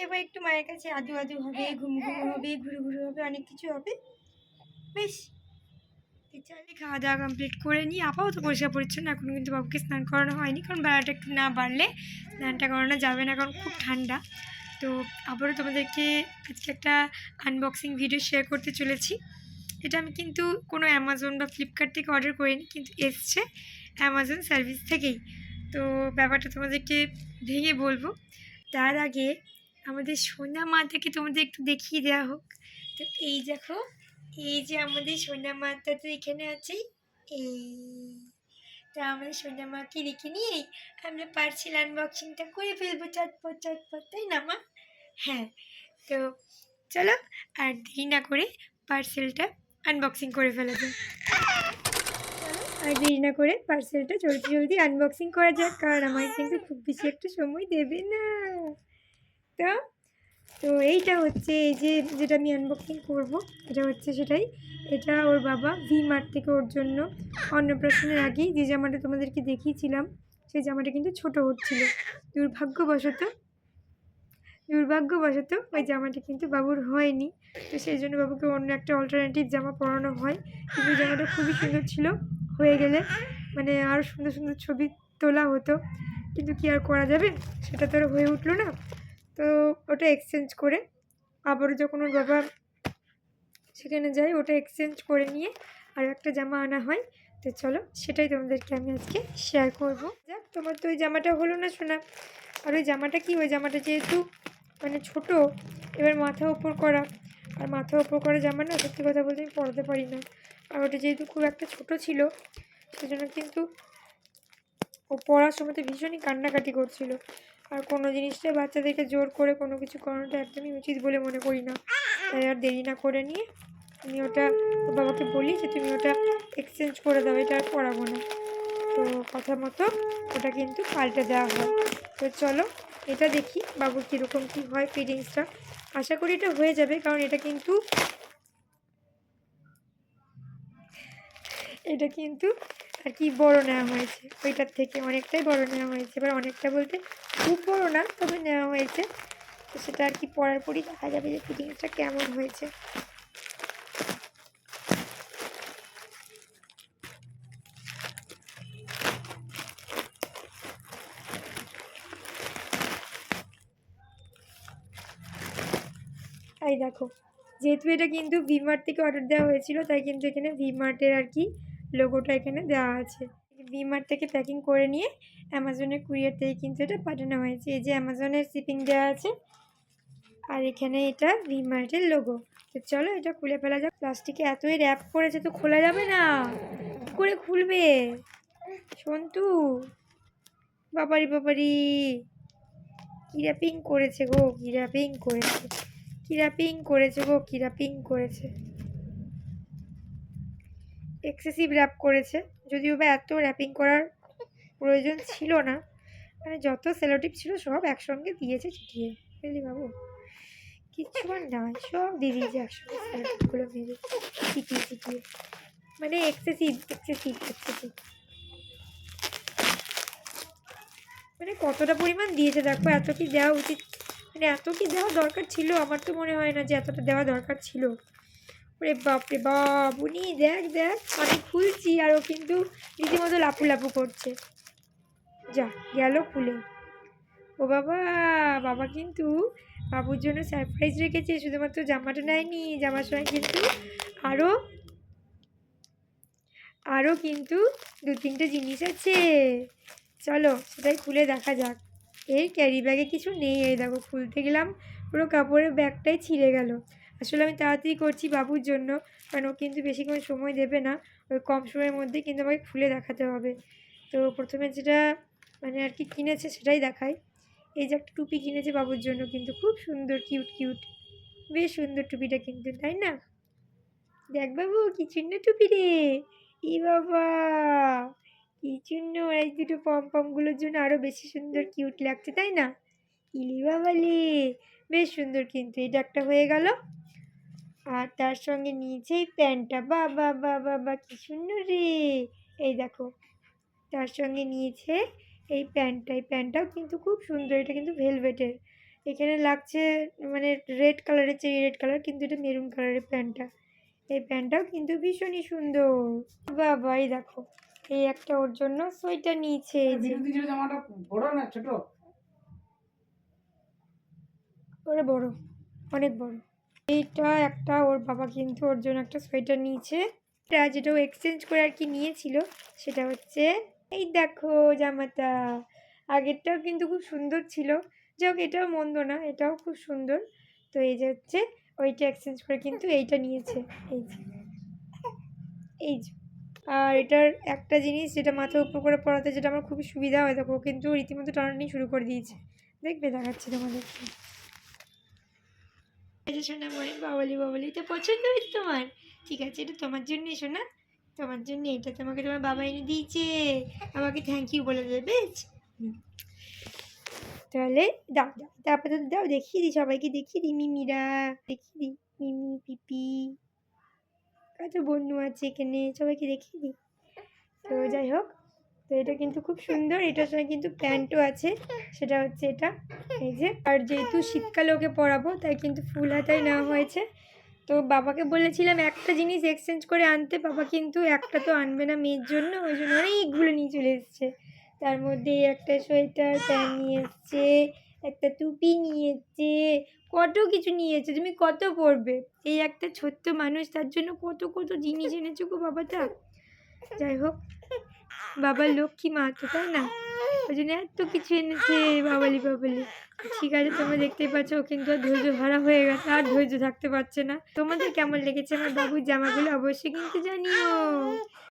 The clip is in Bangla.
এবার একটু মায়ের কাছে আদু আদু হবে, ঘুম ঘুম হবে, ঘুরু ঘুরু হবে, অনেক কিছু হবে। বেশ চলে খাওয়া দাওয়া কমপ্লিট করে নিই। আপাও তো পরিষ্কার পরিচ্ছন্ন। এখনও কিন্তু বাবুকে স্নান করানো হয়নি, কারণ বেলাটা একটু না বাড়লে স্নানটা করানো যাবে না, কারণ খুব ঠান্ডা। তো আবারও তোমাদেরকে আজকে একটা আনবক্সিং ভিডিও শেয়ার করতে চলেছি। এটা আমি কিন্তু কোনো অ্যামাজন বা ফ্লিপকার্ট থেকে অর্ডার করিনি, কিন্তু এসছে অ্যামাজন সার্ভিস থেকেই। তো ব্যাপারটা তোমাদেরকে ভেঙে বলবো। তার আগে আমাদের সোনা মাটাকে তোমাদের একটু দেখিয়ে দেওয়া হোক। তো এই দেখো, এই যে আমাদের সোনা মাটা তো এখানে আছে। এই তা আমাদের সোনা মাকে রেখে নিয়েই আমরা পার্সেল আনবক্সিংটা করে ফেলবো চটপট চটপট, তাই না মা? হ্যাঁ, তো চলো আর দেরি না করে পার্সেলটা আনবক্সিং করে ফেলা যায়। আর দেরি না করে পার্সেলটা জলদি জলদি আনবক্সিং করা যাক, কারণ আমার কিন্তু খুব বেশি একটা সময় দেবে না। তো তো এইটা হচ্ছে এই যে যেটা আমি আনবক্সিং করব, এটা হচ্ছে সেটাই। এটা ওর বাবা ভি মার্ট থেকে ওর জন্য অন্নপ্রাশনের আগেই যে জামাটা তোমাদেরকে দেখিয়েছিলাম, সেই জামাটা কিন্তু ছোট হচ্ছিল। দুর্ভাগ্যবশত ওই জামাটা কিন্তু বাবুর হয়নি। তো সেই জন্য বাবুকে অন্য একটা অল্টারনেটিভ জামা পরানো হয়। কিন্তু জামাটা খুবই সুন্দর ছিল, হয়ে গেলে মানে আরও সুন্দর সুন্দর ছবি তোলা হতো, কিন্তু কি আর করা যাবে, সেটা তো আর হয়ে উঠলো না। তো ওটা এক্সচেঞ্জ করে আবারও যখন ওর বাবা সেখানে যায়, ওটা এক্সচেঞ্জ করে নিয়ে আর একটা জামা আনা হয়। তো চলো সেটাই তোমাদেরকে আমি আজকে শেয়ার করব। যাক, তোমার তো ওই জামাটা হলো না শোনা। আর ওই জামাটা কি, ওই জামাটা যেহেতু মানে ছোট, এবার মাথা ওপর করা, আর মাথা ওপর করা জামা না সত্যি কথা বলতে আমি পরাতে পারি না। আর ওটা যেহেতু খুব একটা ছোট ছিল, সেজন্য কিন্তু ও পড়ার সময় তো ভীষণই কান্নাকাটি করছিল। আর কোনো জিনিসটাই বাচ্চাদেরকে জোর করে কোনো কিছু করানোটা একদমই উচিত বলে মনে করি না। তাই আর দেরি না করে নিয়ে আমি ওটা ওর বাবাকে বলি যে তুমি ওটা এক্সচেঞ্জ করে দাও, এটা আর পড়াবো না। তো কথা মতো ওটা কিন্তু পাল্টে দেওয়া হয়। তো চলো এটা দেখি বাবুর কীরকম কী হয় ফিটিংসটা। আশা করি এটা হয়ে যাবে, কারণ এটা কিন্তু আর কি বড় নেওয়া হয়েছে, ওইটার থেকে অনেকটাই বড় নেওয়া হয়েছে। এবার অনেকটা বলতে খুব বড় না, তবে নেওয়া হয়েছে। তো সেটা আর কি পরার পরই দেখা যাবে যে ফিটিংসটা কেমন হয়েছে। তাই দেখো, যেহেতু এটা কিন্তু ভি মার্ট থেকে অর্ডার দেওয়া হয়েছিল, তাই কিন্তু এখানে ভি মার্টের আর কি লোগোটা এখানে দেওয়া আছে। ভি মার্ট থেকে প্যাকিং করে নিয়ে অ্যামাজনের কুরিয়ার থেকে কিন্তু এটা পাঠানো হয়েছে। এই যে অ্যামাজনের শিপিং দেওয়া আছে, আর এখানে এটা ভি মার্টের লোগো। তো চলো এটা খুলে ফেলা যাক। প্লাস্টিকে এতই র্যাপ করেছে তো খোলা যাবে না, কী করে খুলবে সন্তু? বাবারি বাবারি, কী র্যাপিং করেছে গো, কী র্যাপিং করেছে, কী র্যাপিং করেছে গো, কী র্যাপিং করেছে। এক্সেসিভ র্যাপ করেছে, যদিও বা এত র্যাপিং করার প্রয়োজন ছিল না। মানে যত সেলোটিপ ছিল সব একসঙ্গে দিয়েছে চিঠিয়ে, বুঝলি বাবু? কিচ্ছু আর নয়, সব দিয়ে দিয়েছে একসঙ্গে সেলোটিপগুলো মেরে চিটিয়ে চিটিয়ে। মানে এক্সেসিভ মানে কতটা পরিমাণ দিয়েছে দেখো। এত কি দেওয়া উচিত, মানে এত কি দেওয়া দরকার ছিল? আমার তো মনে হয় না যে এতটা দেওয়া দরকার ছিল। ওরে বাপরে বাপ, উনি দেখ দেখ, আমি খুলছি আর ও কিন্তু রীতিমতো লাফু লাফু করছে। যা গেল খুলে। ও বাবা, বাবা কিন্তু বাবুর জন্য সারপ্রাইজ রেখেছে, শুধুমাত্র জামাটা নেয়নি, জামার সঙ্গে কিন্তু আরও কিন্তু 2-3টে জিনিস আছে। চলো সেটাই খুলে দেখা যাক। এর ক্যারি ব্যাগে কিছু নেই, এই দেখো খুলতে গেলাম পুরো কাপড়ের ব্যাগটাই ছিঁড়ে গেল। আসলে আমি তাড়াতাড়ি করছি বাবুর জন্য, কারণ ও কিন্তু বেশিক্ষণ সময় দেবে না, ওই কম সময়ের মধ্যেই কিন্তু আমাকে খুলে দেখাতে হবে। তো প্রথমে যেটা মানে আর কি কিনেছে সেটাই দেখাই। এই যে একটা টুপি কিনেছে বাবুর জন্য, কিন্তু খুব সুন্দর, কিউট কিউট, বেশ সুন্দর টুপিটা কিন্তু, তাই না? দেখ বাবু কি সুন্দর টুপি রে, ই বাবা কি সুন্দর। এই দুটো পমপমগুলোর জন্য আরও বেশি সুন্দর কিউট লাগছে, তাই না? ইলি বাবা লে, বেশ সুন্দর কিন্তু। এটা একটা হয়ে গেল। আর তার সঙ্গে নিয়েছে এই প্যান্টটা, বাবা বাবা বা কি সুন্দর রে। এই দেখো তার সঙ্গে নিয়েছে এই প্যান্টটা, এই প্যান্টটাও কিন্তু খুব সুন্দর, এটা কিন্তু ভেলভেটের। এখানে লাগছে মানে রেড কালারের, চেরি রেড কালার, কিন্তু এটা মেরুন কালারের প্যান্টটা। এই প্যান্টটাও কিন্তু ভীষণই সুন্দর। বাবা এই দেখো, এই একটা ওর জন্য সোয়েটার নিয়েছে, এই যে জামাটা বড় না ছোট? ওরা বড়, অনেক বড়। এইটা একটা ওর বাবা কিন্তু ওর জন্য একটা সোয়েটার নিয়েছে। এটা যেটা ও এক্সচেঞ্জ করে আর কি নিয়েছিল, সেটা হচ্ছে এই দেখো জামাটা। আগেরটাও কিন্তু খুব সুন্দর ছিল, যাক এটাও মন্দ না, এটাও খুব সুন্দর। তো এই যে হচ্ছে ওইটা এক্সচেঞ্জ করে কিন্তু এইটা নিয়েছে, এই যে এই যে। আর এটার একটা জিনিস যেটা মাথার উপর করে পরাতে, যেটা আমার খুবই সুবিধা হয়, দেখো ও কিন্তু রীতিমতো টানাটানি শুরু করে দিয়েছে। দেখবে, দেখাচ্ছি তোমাদেরকে। এই যে শোনা মনে বাবলি বাবলি, এটা পছন্দ হয়েছে তোমার? ঠিক আছে, এটা তোমার জন্যই শোনা, তোমার জন্য। এটা তোমাকে তোমার বাবা এনে দিয়েছে, আমাকে থ্যাংক ইউ বলে দেবে, বেশ? তাহলে দাও দাও, তারপরে দাও, দেখিয়ে দিই সবাইকে, দেখিয়ে দিই মিমিরা, দেখিয়ে দিই মিমি পিপি, কত বন্ধু আছে এখানে, সবাইকে দেখিয়ে দিই। তো যাই হোক, তো এটা কিন্তু খুব সুন্দর, এটার সঙ্গে কিন্তু প্যান্টও আছে, সেটা হচ্ছে এটা, এই যে। আর যেহেতু শীতকালে ওকে পরাবো, তাই কিন্তু ফুল হাতায় নেওয়া হয়েছে। তো বাবাকে বলেছিলাম একটা জিনিস এক্সচেঞ্জ করে আনতে, বাবা কিন্তু একটা তো আনবে না মেয়ের জন্য, ওই জন্য অনেকগুলো নিয়ে চলে এসছে। তার মধ্যে একটা সোয়েটার প্যান্ট নিয়ে এসছে, একটা টুপি নিয়ে এসছে, কত কিছু নিয়েছে, তুমি কত পরবে? এই একটা ছোট্ট মানুষ, তার জন্য কত কত জিনিস এনেছো গো বাবাটা। যাই হোক, বাবার লক্ষ্মী মা তো, তাই না? ওই জন্য এত কিছু এনেছে বাবালি বাবালি। ঠিক আছে, তোমরা দেখতেই পাচ্ছ ও কিন্তু আর ধৈর্য হারা হয়ে গেছে, আর ধৈর্য থাকতে পারছে না। তোমাদের কেমন লেগেছে আমার বাবুর জামাগুলো অবশ্যই কিন্তু জানিও।